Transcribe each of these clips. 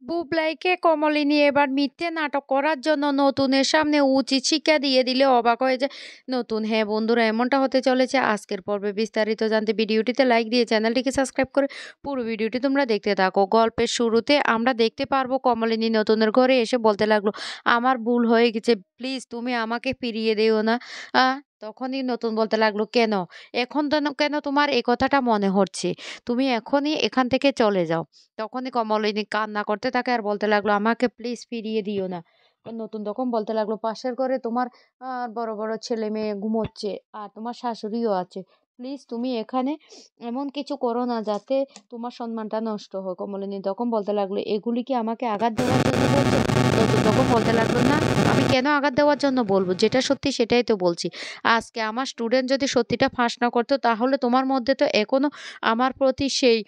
বুবলাইকে কমলিনী এবার মিথ্যে নাটক করার জন্য নতুনের সামনে উচিত শিক্ষা দিয়ে দিলে অবাক হয়ে যায় নতুন। হ্যাঁ বন্ধুরা, এমনটা হতে চলেছে আজকের পর্বে। বিস্তারিত জানতে ভিডিওটিতে লাইক দিয়ে চ্যানেলটিকে সাবস্ক্রাইব করে পুরো ভিডিওটি তোমরা দেখতে থাকো। গল্পের শুরুতে আমরা দেখতে পারবো কমলিনী নতুনের ঘরে এসে বলতে লাগলো, আমার ভুল হয়ে গেছে, প্লিজ তুমি আমাকে ফিরিয়ে দিও না। তখনই নতুন বলতে লাগলো, কেন এখন কেন তোমার এই কথাটা মনে হচ্ছে? তুমি এখনই এখান থেকে চলে যাও। তখনই কমলিনী কান্না করতে থাকে আর বলতে লাগলো, আমাকে প্লিজ ফিরিয়ে দিও না। নতুন তখন বলতে লাগলো, পাশের ঘরে তোমার বড় বড় ছেলে মেয়ে ঘুমোচ্ছে আর তোমার শাশুড়িও আছে। প্লিজ তুমি এখানে এমন কিছু করো না যাতে তোমার সম্মানটা নষ্ট হয়। কমলিনী তখন বলতে লাগলো, এগুলি কি আমাকে আঘাত দেওয়ার জন্য বলছো? নতুন তখন বলতে লাগলো, না, আমি কেন আঘাত দেওয়ার জন্য বলবো? যেটা সত্যি সেটাই তো বলছি। আজকে আমার স্টুডেন্ট যদি সত্যিটা ফাঁস না করতো তাহলে তোমার মধ্যে তো এখনো আমার প্রতি সেই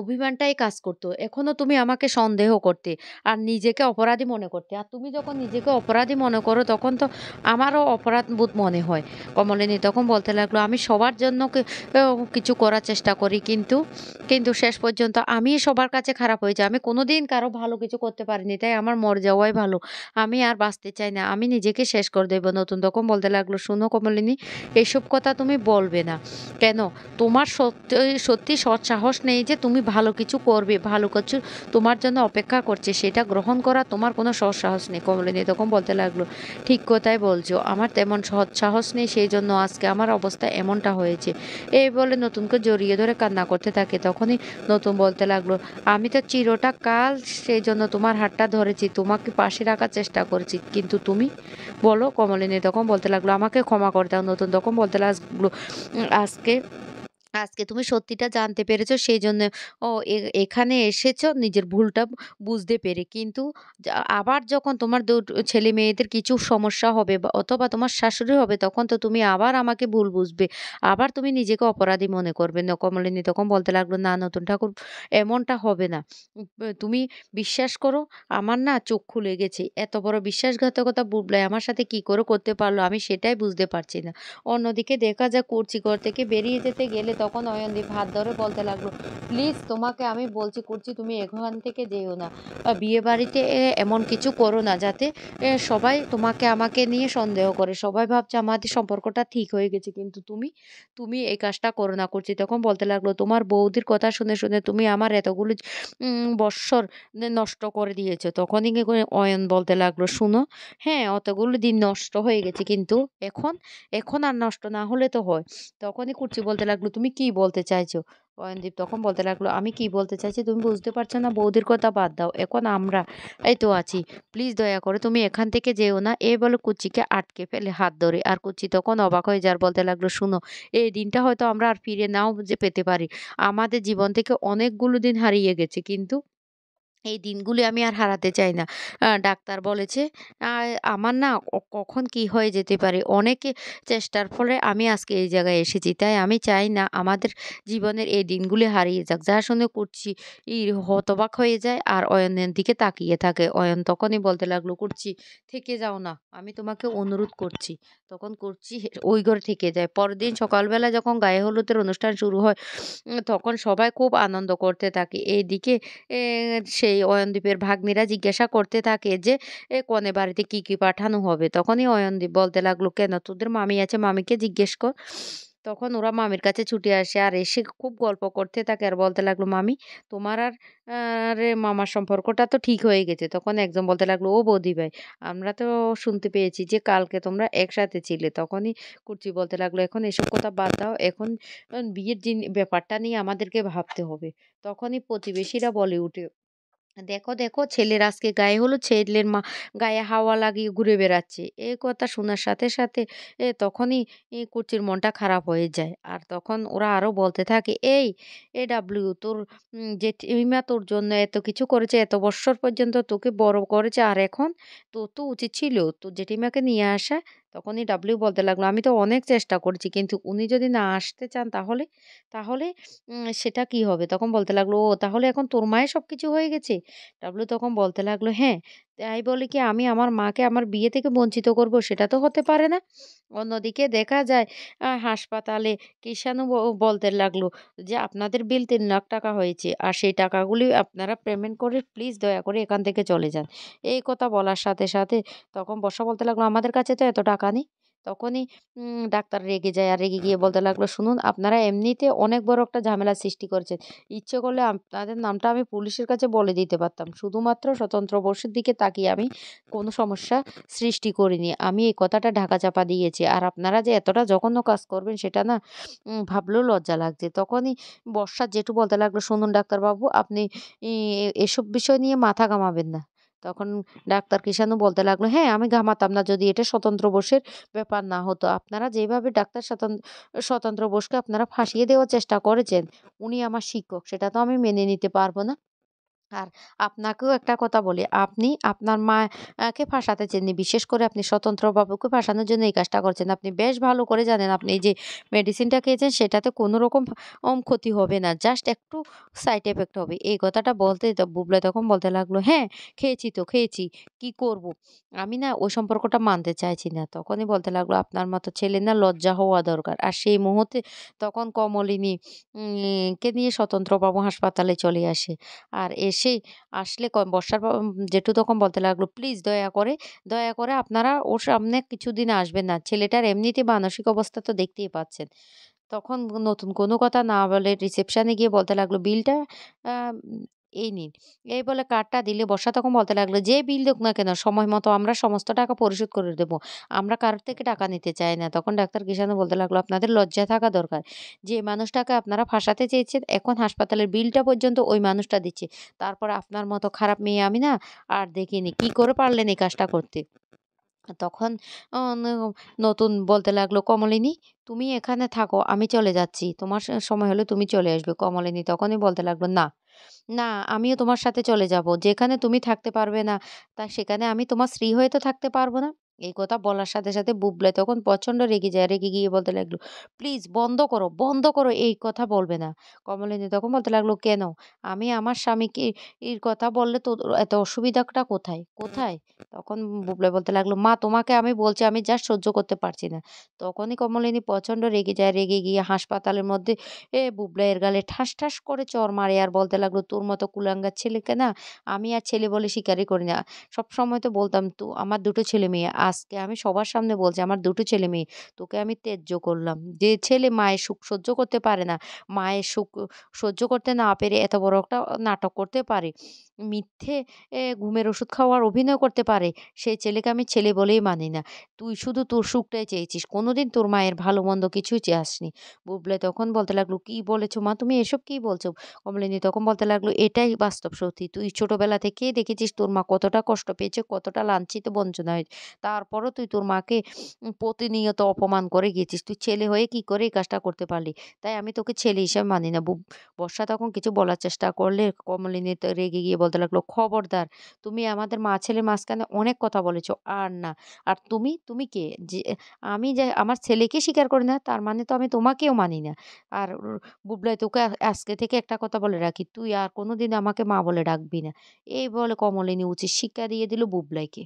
অভিমানটাই কাজ করতো। এখনো তুমি আমাকে সন্দেহ করতে আর নিজেকে অপরাধী মনে করতে। আর তুমি যখন নিজেকে অপরাধী মনে করো তখন তো আমারও অপরাধবোধ মনে হয়। কমলিনী তখন বলতে লাগলো, আমি সবার জন্য কিছু করার চেষ্টা করি, কিন্তু শেষ পর্যন্ত আমি সবার কাছে খারাপ হয়ে যাই। আমি কোনোদিন কারো ভালো কিছু করতে পারিনি, তাই আমার মরে যাওয়াই ভালো। আমি আর বাঁচতে চাই না, আমি নিজেকে শেষ করে দেবো। নতুন তখন বলতে লাগলো, শোনো কমলিনী, এসব কথা তুমি বলবে না। কেন? তোমার সত্যি সত্যি সৎ সাহস নেই যে তুমি ভালো কিছু করবে, ভালো কিছু তোমার জন্য অপেক্ষা করছে, সেটা গ্রহণ করা তোমার কোনো সৎ সাহস নেই। কমলিনী তখন বলতে লাগলো, ঠিক কথাই বলছো, আমার তেমন সৎ সাহস নেই, সেই জন্য আজকে আমার অবস্থা এমনটা হয়েছে। এই বলে নতুনকে জড়িয়ে ধরে কান্না করতে থাকে। তখনই নতুন বলতে লাগলো, আমি তো চিরটা কাল সেই জন্য তোমার হাতটা ধরেছি, তোমাকে পাশে রাখার চেষ্টা করেছি, কিন্তু তুমি বলো। কমলিনী তখন বলতে লাগলো, আমাকে ক্ষমা করে দাও। নতুন তখন বলতে লাগলো, আজকে আজকে তুমি সত্যিটা জানতে পেরেছো, সেই জন্য এখানে এসেছো নিজের ভুলটা বুঝতে পেরে। কিন্তু আবার যখন তোমার ছেলে মেয়েদের কিছু সমস্যা হবে বা অথবা তোমার শাশুড়ি হবে, তখন তো তুমি আবার আমাকে ভুল বুঝবে, আবার তুমি নিজেকে অপরাধী মনে করবে। কমলিনী তখন বলতে লাগলো, না নতুন ঠাকুর, এমনটা হবে না। তুমি বিশ্বাস করো, আমার না চোখ খুলে গেছে। এত বড় বিশ্বাসঘাতকতা বুবলাই আমার সাথে কি করে করতে পারলো আমি সেটাই বুঝতে পারছি না। অন্যদিকে দেখা যায় কুর্চি ঘর থেকে বেরিয়ে যেতে গেলে তখন অয়নদীপ হাত ধরে বলতে লাগলো, প্লিজ তোমাকে আমি বলছি কুর্চি, তুমি এখান থেকে যেও না। বিয়ে বাড়িতে এমন কিছু করো না যাতে সবাই তোমাকে আমাকে নিয়ে সন্দেহ করে, সবাই ভাবছে আমাদের সম্পর্কটা ঠিক হয়ে গেছে, কিন্তু তুমি তুমি এই কাজটা করো না। কুর্চি তখন বলতে লাগলো, তোমার বৌদির কথা শুনে শুনে তুমি আমার এতগুলো বৎসর নষ্ট করে দিয়েছো। তখনই কি করে অয়ন বলতে লাগলো, শুনো, হ্যাঁ অতগুলো দিন নষ্ট হয়ে গেছে, কিন্তু এখন এখন আর নষ্ট না হলে তো হয়। তখনই কুর্চি বলতে লাগলো, তুমি কি বলতে চাইছো? অয়নদীপ তখন বলতে লাগলো, আমি কি বলতে চাইছি তুমি বুঝতে পারছো না? বৌদির কথা বাদ দাও, এখন আমরা এই তো আছি, প্লিজ দয়া করে তুমি এখান থেকে যেও না। এ বলে কুচিকে আটকে ফেলে হাত ধরে। আর কুচি তখন অবাক হয়ে যার বলতে লাগলো, শুনো, এই দিনটা হয়তো আমরা আর ফিরে নাও যে পেতে পারি, আমাদের জীবন থেকে অনেকগুলো দিন হারিয়ে গেছে, কিন্তু এই দিনগুলি আমি আর হারাতে চাই না। ডাক্তার বলেছে আ আমার না কখন কি হয়ে যেতে পারে। অনেকে চেষ্টার ফলে আমি আজকে এই জায়গায় এসেছি। তাই আমি চাই না আমাদের জীবনের এই দিনগুলি হারিয়ে যাক। যা শুনে কুর্চি হতবাক হয়ে যায় আর অয়নের দিকে তাকিয়ে থাকে। অয়ন তখনই বলতে লাগলো, কুর্চি থেকে যাও না। আমি তোমাকে অনুরোধ করছি। তখন কুর্চি ওই ঘরে থেকে যায়। পরের দিন সকালবেলা যখন গায়ে হলুদের অনুষ্ঠান শুরু হয়, তখন সবাই খুব আনন্দ করতে থাকে। এইদিকে এ সেই অয়নদীপের ভাগ্নিরা জিজ্ঞাসা করতে থাকে যে কনে বাড়িতে কি কি পাঠানো হবে। তখনই অয়নদীপ বলতে লাগলো, কেন তোদের মামি আছে, মামিকে জিজ্ঞেস কর। তখন ওরা মামির কাছে ছুটে আসে আর এসে খুব গল্প করতে থাকে আর বলতে লাগলো, মামি তোমার আর মামার সম্পর্কটা তো ঠিক হয়ে গেছে। তখন একজন বলতে লাগলো, ও বৌদি ভাই, আমরা তো শুনতে পেয়েছি যে কালকে তোমরা একসাথে ছিলে। তখনই কুর্চি বলতে লাগলো, এখন এসব কথা বাদ দাও, এখন বিয়ের ব্যাপারটা নিয়ে আমাদেরকে ভাবতে হবে। তখনই প্রতিবেশীরা বলে উঠে, দেখো দেখো ছেলের আজকে গায়ে হলুদ, ছেলের মা গায়ে হাওয়া লাগিয়ে ঘুরে বেড়াচ্ছে। এই কথা শোনার সাথে সাথে তখনই কুচির মনটা খারাপ হয়ে যায়। আর তখন ওরা আরো বলতে থাকে, এ ডাব্লিউ তোর জেঠিমা তোর জন্য এত কিছু করেছে, এত বৎসর পর্যন্ত তোকে বড় করেছে, আর এখন তোর তো উচিত ছিল তোর জেঠিমাকে নিয়ে আসা। তখনই ডাব্লিউ বলতে লাগলো, আমি তো অনেক চেষ্টা করেছি, কিন্তু উনি যদি না আসতে চান তাহলে তাহলে সেটা কি হবে? তখন বলতে লাগলো, ও তাহলে এখন তোর মায়ের সবকিছু হয়ে গেছে? ডাবলু তখন বলতে লাগলো, হ্যাঁ, তাই বলে কি আমি আমার মাকে আমার বিয়ে থেকে বঞ্চিত করব? সেটা তো হতে পারে না। অন্যদিকে দেখা যায় হাসপাতালে কৃষাণু বলতে লাগলো যে, "আপনাদের বিল ৳৩,০০,০০০ হয়েছে। আর সেই টাকাগুলি আপনারা পেমেন্ট করে প্লিজ দয়া করে এখান থেকে চলে যান।" এই কথা বলার সাথে তখন বর্ষা বলতে লাগলো, "আমাদের কাছে তো এত টাকা নেই।" তখনই ডাক্তার রেগে যায়। আর রেগে গিয়ে বলতে লাগলো, "শুনুন, আপনারা এমনিতে অনেক বড় একটা ঝামেলার সৃষ্টি করেছেন। ইচ্ছে করলে আপনাদের নামটা আমি পুলিশের কাছে বলে দিতে পারতাম। শুধুমাত্র স্বতন্ত্র বসুর দিকে তাকিয়ে আমি কোনো সমস্যা সৃষ্টি করিনি। আমি এই কথাটা ঢাকা-চাপা দিয়েছি। আর আপনারা যে এতটা জঘন্য কাজ করবেন সেটা না ভাবলেও লজ্জা লাগছে।" তখনই বর্ষার জেঠু বলতে লাগলো, "শুনুন ডাক্তারবাবু, আপনি ই এসব বিষয় নিয়ে মাথা ঘামাবেন না।" তখন ডাক্তার কৃষাণু বলতে লাগলো, "হ্যাঁ, আমি ঘামাতাম না যদি এটা স্বতন্ত্র বোসের ব্যাপার না হতো। আপনারা যেভাবে ডাক্তার স্বতন্ত্র বোসকে আপনারা ফাঁসিয়ে দেওয়ার চেষ্টা করেছেন, উনি আমার শিক্ষক, সেটা তো আমি মেনে নিতে পারব না। আর আপনাকেও একটা কথা বলি, আপনি আপনার কে ফাঁসাতে চেননি। বিশেষ করে আপনি স্বতন্ত্র বাবুকে ফাঁসানোর জন্য এই কাজটা করছেন। আপনি বেশ ভালো করে জানেন আপনি এই যে মেডিসিনটা খেয়েছেন সেটাতে কোনো রকম ক্ষতি হবে না। জাস্ট একটু সাইড ইফেক্ট হবে। এই কথাটা বলতে বুবলাই তখন বলতে লাগলো, "হ্যাঁ, খেয়েছি তো খেয়েছি। কি করব? আমি না ওই সম্পর্কটা মানতে চাইছি না।" তখনই বলতে লাগলো, "আপনার মতো ছেলের না লজ্জা হওয়া দরকার।" আর সেই মুহূর্তে তখন কমলিনী কে নিয়ে স্বতন্ত্রবাবু হাসপাতালে চলে আসে। আর আসলে বর্ষার জেঠু তখন বলতে লাগলো, "প্লিজ দয়া করে আপনারা ওর সামনে কিছুদিন আসবেন না। ছেলেটার এমনিতেই মানসিক অবস্থা তো দেখতেই পাচ্ছেন।" তখন নতুন কোনো কথা না বলে রিসেপশনে গিয়ে বলতে লাগলো, "বিলটা আ এই নিন।" এই বলে কার্ডটা দিলে বর্ষা তখন বলতে লাগলো, "যে বিল দিক না কেন সময় মতো আমরা সমস্ত টাকা পরিশোধ করে দেব। আমরা কারোর থেকে টাকা নিতে চাই না।" তখন ডাক্তার কৃষাণু বলতে লাগলো, "আপনাদের লজ্জা থাকা দরকার। যে মানুষটাকে আপনারা ফাঁসাতে চেয়েছেন এখন হাসপাতালের বিলটা পর্যন্ত ওই মানুষটা দিচ্ছে। তারপরে আপনার মতো খারাপ মেয়ে আমি না আর দেখিনি। কি করে পারলেন এই কাজটা করতে?" তখন অ ন নতুন বলতে লাগলো, "কমলিনী, তুমি এখানে থাকো, আমি চলে যাচ্ছি। তোমার সময় হলে তুমি চলে আসবে।" কমলিনী তখনই বলতে লাগলো, না, আমিও তোমার সাথে চলে যাব। যেখানে তুমি থাকতে পারবে না, সেখানে আমি তোমার স্ত্রী হয়ে তো থাকতে পারব না।" এই কথা বলার সাথে বুবলাই তখন প্রচন্ড রেগে যায়। রেগে গিয়ে বলতে লাগলো, "প্লিজ বন্ধ করো, এই কথা বলবে না।" কমলিনী তখন বলতে লাগলো, "কেন? আমি আমার স্বামীকে এর কথা বললে তো এত অসুবিধাটা কোথায়? কোথায়?" তখন বুবলাই বলতে লাগলো, "মা, তোমাকে আমি বলছি আমি জাস্ট সহ্য করতে পারছি না।" তখনই কমলিনী প্রচন্ড রেগে যায়। রেগে গিয়ে হাসপাতালের মধ্যে বুবলাইয়ের গালে ঠাস করে চড় মারে আর বলতে লাগলো, "তোর মতো কুলাঙ্গার ছেলেকে না আমি আর ছেলে বলে স্বীকারই করি না। সবসময় তো বলতাম তো আমার ২ টো ছেলে মেয়ে। আজকে আমি সবার সামনে বলছি আমার ২ টো ছেলে মেয়ে। তোকে আমি ত্যায্য করলাম।" যে ছেলে মায়ের সুখ সহ্য করতে পারে না, মায়ের সুখ সহ্য করতে না পেরে এত বড় একটা নাটক করতে পারে। মিথ্যে ঘুমের ওষুধ খাওয়ার অভিনয় করতে পারে, সেই ছেলেকে আমি ছেলে বলেই মানি না। তুই শুধু তোর সুখটাই চেয়েছিস। কোনোদিন তোর মায়ের ভালো-মন্দ কিছুই চাসনি। বুবলাই তখন বলতে লাগলো, "কি বলেছ মা? তুমি এসব কি বলছো?" কমলিনী তখন বলতে লাগলো, "এটাই বাস্তব সত্যি। তুই ছোটবেলা থেকেই দেখেছিস তোর মা কতটা কষ্ট পেয়েছে, কতটা লাঞ্ছিত বঞ্চনা হয়েছে। তারপরও তুই তোর মাকে প্রতিনিয়ত অপমান করে গেছিস। তুই ছেলে হয়ে কি করে এই কাজটা করতে পারলি? তাই আমি তোকে ছেলে হিসেবে মানি না।" বর্ষা তখন কিছু বলার চেষ্টা করলে কমলিনী তো রেগে গিয়ে বলতে লাগলো, "খবরদার! তুমি আমাদের মা-ছেলের মাঝখানে অনেক কথা বলেছ। আর না। আর তুমি কে? যে আমি যে আমার ছেলেকে স্বীকার করি না তার মানে তো আমি তোমাকেও মানি না। আর বুবলাই, তোকে আজকে থেকে একটা কথা বলে রাখি, তুই আর কোনোদিন আমাকে মা বলে ডাকবি না।" এই বলে কমলিনী উচিত শিক্ষা দিয়ে দিল বুবলাইকে।